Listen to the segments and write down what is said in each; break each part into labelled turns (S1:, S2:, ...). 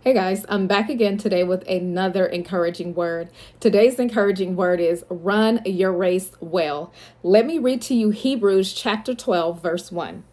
S1: Hey guys, I'm back again today with another encouraging word. Today's encouraging word is run your race well. Let me read to you Hebrews chapter 12, verse 1.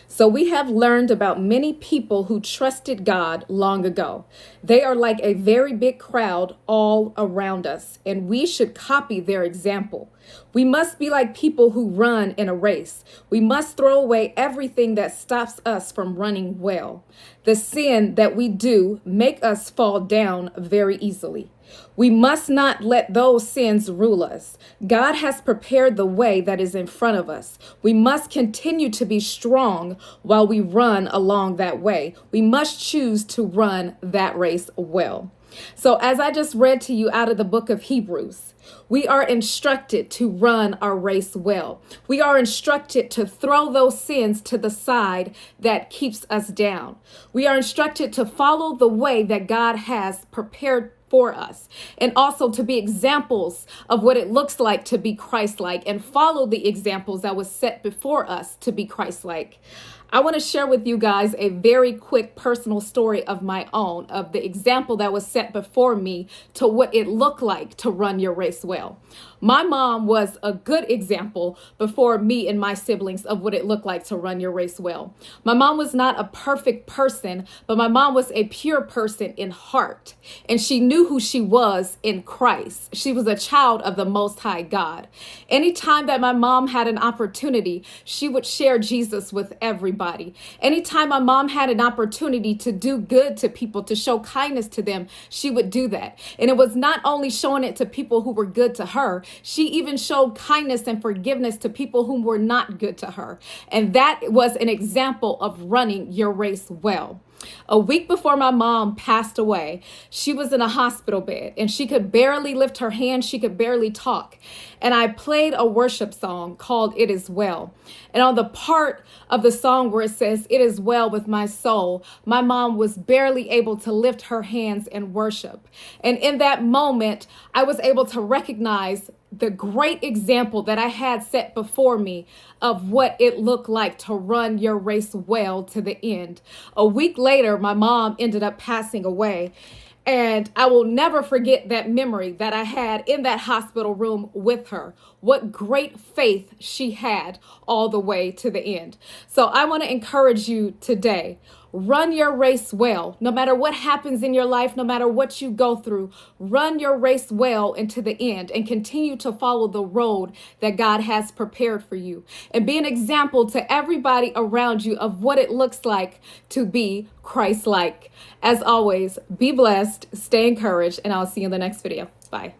S1: So we have learned about many people who trusted God long ago. They are like a very big crowd all around us, and we should copy their example. We must be like people who run in a race. We must throw away everything that stops us from running well. The sin that we do make us fall down very easily. We must not let those sins rule us. God has prepared the way that is in front of us. We must continue to be strong while we run along that way. We must choose to run that race well. So, as I just read to you out of the book of Hebrews, we are instructed to run our race well. We are instructed to throw those sins to the side that keeps us down. We are instructed to follow the way that God has prepared for us, and also to be examples of what it looks like to be Christ-like and follow the examples that was set before us to be Christ-like. I want to share with you guys a very quick personal story of my own, of the example that was set before me to what it looked like to run your race well. My mom was a good example before me and my siblings of what it looked like to run your race well. My mom was not a perfect person, but my mom was a pure person in heart, and she knew who she was in Christ. She was a child of the Most High God. Anytime that my mom had an opportunity, she would share Jesus with everybody. Anytime my mom had an opportunity to do good to people, to show kindness to them, she would do that. And it was not only showing it to people who were good to her, she even showed kindness and forgiveness to people who were not good to her. And that was an example of running your race well. A week before my mom passed away, she was in a hospital bed and she could barely lift her hand. She could barely talk. And I played a worship song called It Is Well. And on the part of the song where it says, "It is well with my soul," my mom was barely able to lift her hands and worship. And in that moment, I was able to recognize the great example that I had set before me of what it looked like to run your race well to the end. A week later, my mom ended up passing away. And I will never forget that memory that I had in that hospital room with her. What great faith she had all the way to the end. So I want to encourage you today. Run your race well. No matter what happens in your life, no matter what you go through, run your race well into the end and continue to follow the road that God has prepared for you. And be an example to everybody around you of what it looks like to be Christ-like. As always, be blessed, stay encouraged, and I'll see you in the next video. Bye.